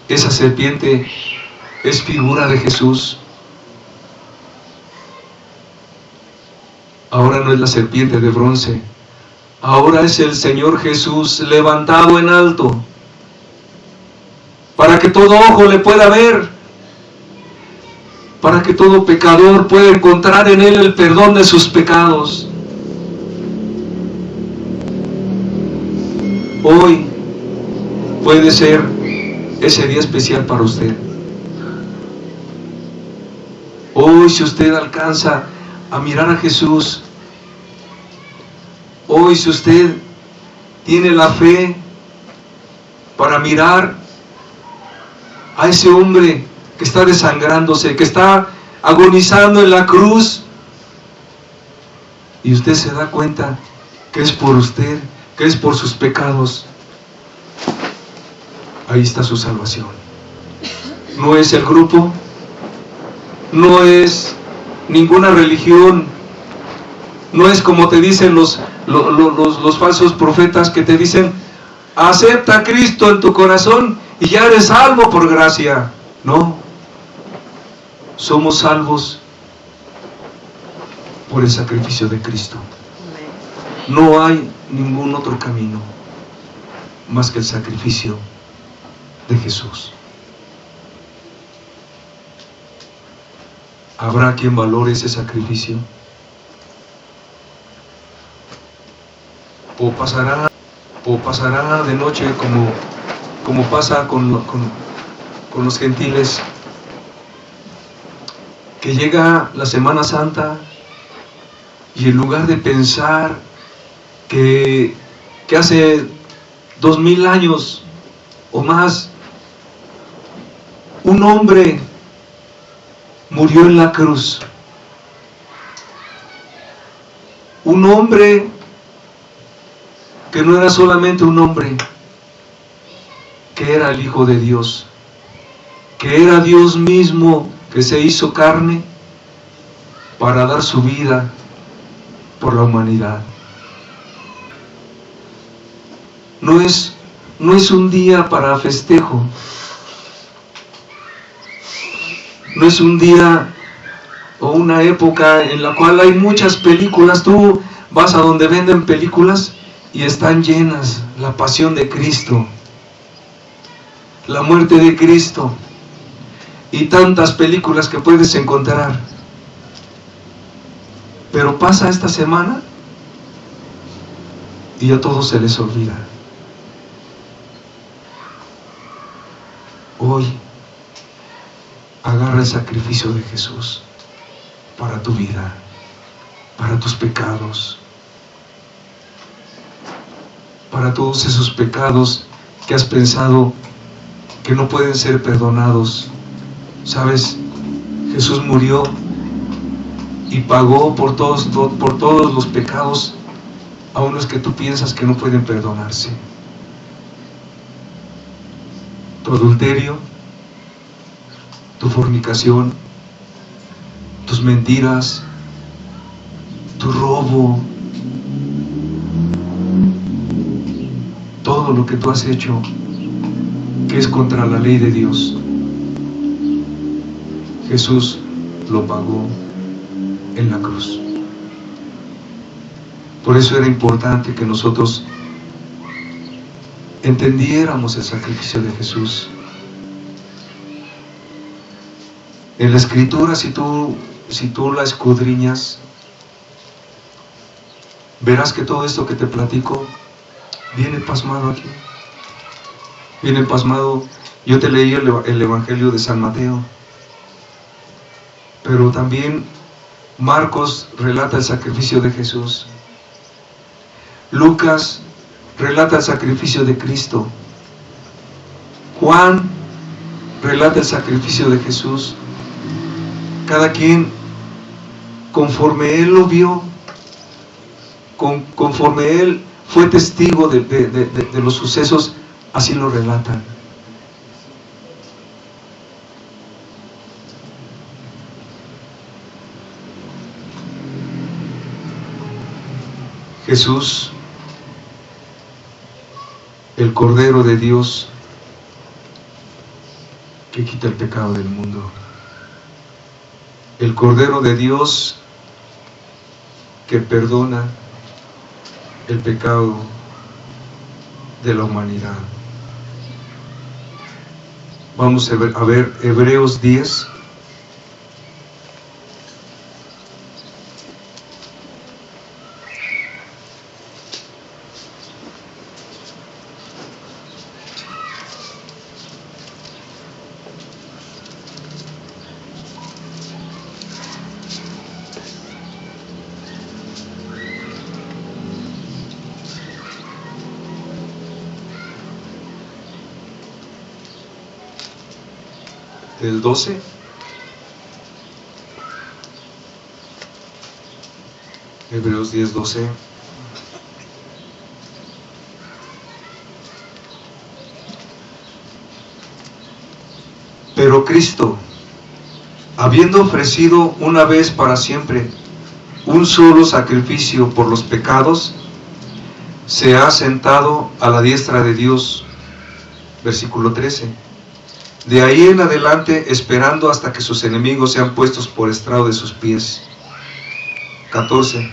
Esa serpiente es figura de Jesús. Ahora no es la serpiente de bronce, ahora es el Señor Jesús levantado en alto, para que todo ojo le pueda ver, para que todo pecador pueda encontrar en Él el perdón de sus pecados. Hoy puede ser ese día especial para usted. Hoy, si usted alcanza a mirar a Jesús, hoy si usted tiene la fe para mirar a ese hombre que está desangrándose, que está agonizando en la cruz, y usted se da cuenta que es por usted, que es por sus pecados, ahí está su salvación. No es el grupo, no es ninguna religión, no es como te dicen los falsos profetas que te dicen: acepta a Cristo en tu corazón y ya eres salvo por gracia. No, somos salvos por el sacrificio de Cristo. No hay ningún otro camino más que el sacrificio de Jesús. ¿Habrá quien valore ese sacrificio? ¿O pasará de noche como pasa con los gentiles, que llega la Semana Santa y en lugar de pensar que hace 2000 años o más un hombre murió en la cruz, un hombre que no era solamente un hombre, que era el Hijo de Dios, que era Dios mismo, que se hizo carne para dar su vida por la humanidad. No es un día para festejo, no es un día o una época en la cual hay muchas películas. Tú vas a donde venden películas y están llenas: la pasión de Cristo, la muerte de Cristo, y tantas películas que puedes encontrar. Pero pasa esta semana y a todos se les olvida. Hoy agarra el sacrificio de Jesús para tu vida, para tus pecados, para todos esos pecados que has pensado que no pueden ser perdonados. ¿Sabes? Jesús murió y pagó por todos los pecados, aun los que tú piensas que no pueden perdonarse. Tu adulterio, tu fornicación, tus mentiras, tu robo, todo lo que tú has hecho que es contra la ley de Dios, Jesús lo pagó en la cruz. Por eso era importante que nosotros entendiéramos el sacrificio de Jesús. En la Escritura, si tú la escudriñas, verás que todo esto que te platico viene pasmado aquí. Viene pasmado. Yo te leí el Evangelio de San Mateo, pero también Marcos relata el sacrificio de Jesús. Lucas relata el sacrificio de Cristo. Juan relata el sacrificio de Jesús. Cada quien, conforme él lo vio, conforme él fue testigo de los sucesos, así lo relatan. Jesús, el Cordero de Dios, que quita el pecado del mundo. El Cordero de Dios que perdona el pecado de la humanidad. Vamos a ver Hebreos 10. Del 12. Hebreos 10, 12. Pero Cristo, habiendo ofrecido una vez para siempre un solo sacrificio por los pecados, se ha sentado a la diestra de Dios. Versículo 13. De ahí en adelante, esperando hasta que sus enemigos sean puestos por estrado de sus pies. 14.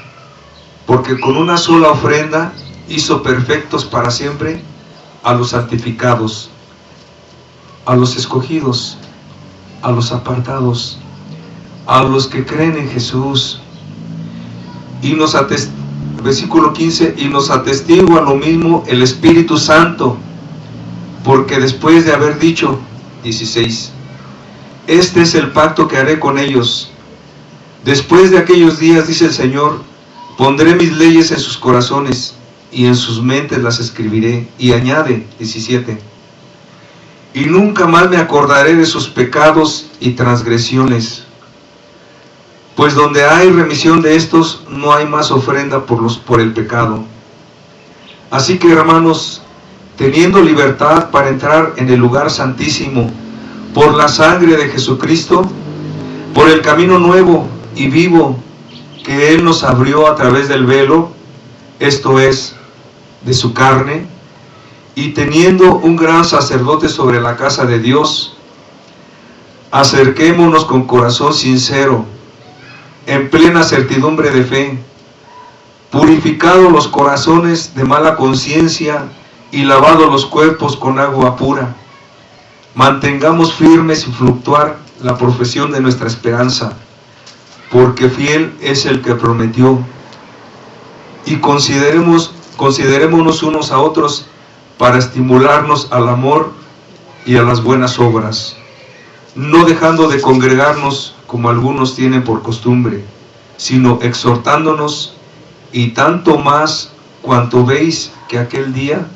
Porque con una sola ofrenda hizo perfectos para siempre a los santificados, a los escogidos, a los apartados, a los que creen en Jesús. Y versículo 15, y nos atestigua lo mismo el Espíritu Santo, porque después de haber dicho, 16, este es el pacto que haré con ellos. Después de aquellos días, dice el Señor, pondré mis leyes en sus corazones y en sus mentes las escribiré. Y añade, 17, y nunca más me acordaré de sus pecados y transgresiones, pues donde hay remisión de estos, no hay más ofrenda por el pecado. Así que, hermanos, teniendo libertad para entrar en el lugar santísimo por la sangre de Jesucristo, por el camino nuevo y vivo que Él nos abrió a través del velo, esto es, de su carne, y teniendo un gran sacerdote sobre la casa de Dios, acerquémonos con corazón sincero, en plena certidumbre de fe, purificados los corazones de mala conciencia y lavados los cuerpos con agua pura. Mantengamos firmes sin fluctuar la profesión de nuestra esperanza, porque fiel es el que prometió. Y considerémonos unos a otros para estimularnos al amor y a las buenas obras, no dejando de congregarnos como algunos tienen por costumbre, sino exhortándonos, y tanto más cuanto veis que aquel día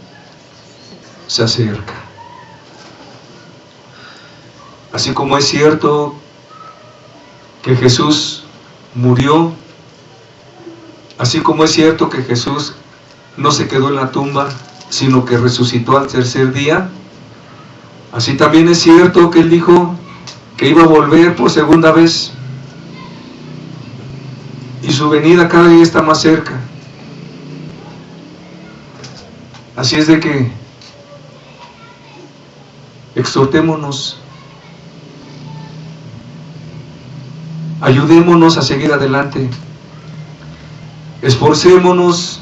se acerca. Así como es cierto que Jesús murió, así como es cierto que Jesús no se quedó en la tumba, sino que resucitó al tercer día, así también es cierto que Él dijo que iba a volver por segunda vez, y su venida cada día está más cerca. Así es de que exhortémonos, ayudémonos a seguir adelante, esforcémonos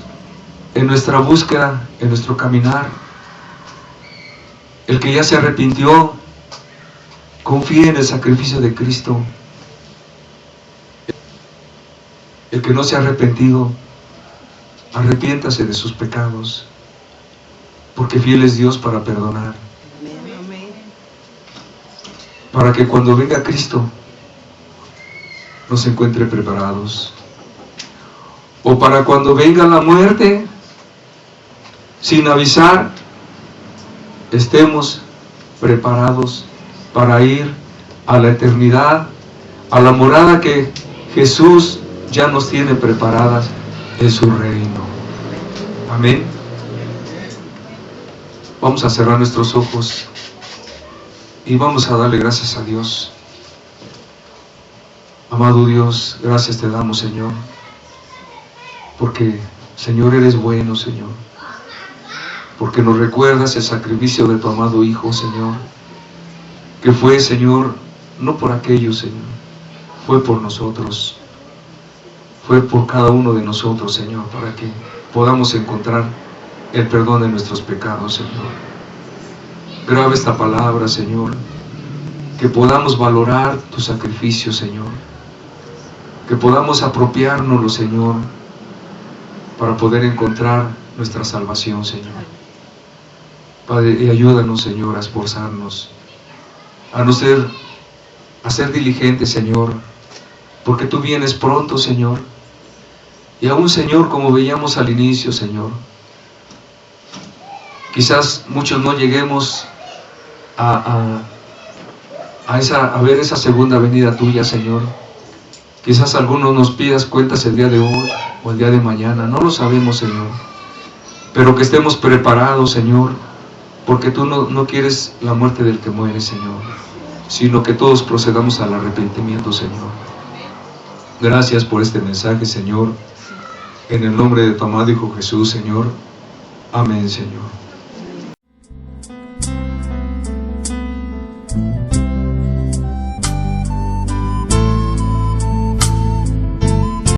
en nuestra búsqueda, en nuestro caminar. El que ya se arrepintió, confíe en el sacrificio de Cristo. El que no se ha arrepentido, arrepiéntase de sus pecados, porque fiel es Dios para perdonar. Para que cuando venga Cristo nos encuentre preparados, o para cuando venga la muerte sin avisar, estemos preparados para ir a la eternidad, a la morada que Jesús ya nos tiene preparadas en su reino. Amén. Vamos a cerrar nuestros ojos y vamos a darle gracias a Dios. Amado Dios, gracias te damos, Señor, porque Señor, eres bueno, Señor, porque nos recuerdas el sacrificio de tu amado Hijo, Señor, que fue, Señor, no por aquellos, Señor, fue por nosotros, fue por cada uno de nosotros, Señor, para que podamos encontrar el perdón de nuestros pecados, Señor. Graba esta palabra, Señor, que podamos valorar tu sacrificio, Señor, que podamos apropiárnoslo, Señor, para poder encontrar nuestra salvación, Señor. Padre, y ayúdanos, Señor, a esforzarnos, a ser diligentes, Señor, porque tú vienes pronto, Señor. Y aún, Señor, como veíamos al inicio, Señor, quizás muchos no lleguemos a ver esa segunda venida tuya, Señor. Quizás algunos nos pidas cuentas el día de hoy o el día de mañana, no lo sabemos, Señor, pero que estemos preparados, Señor, porque tú no quieres la muerte del que muere, Señor, sino que todos procedamos al arrepentimiento, Señor. Gracias por este mensaje, Señor, en el nombre de tu amado Hijo Jesús, Señor. Amén, Señor.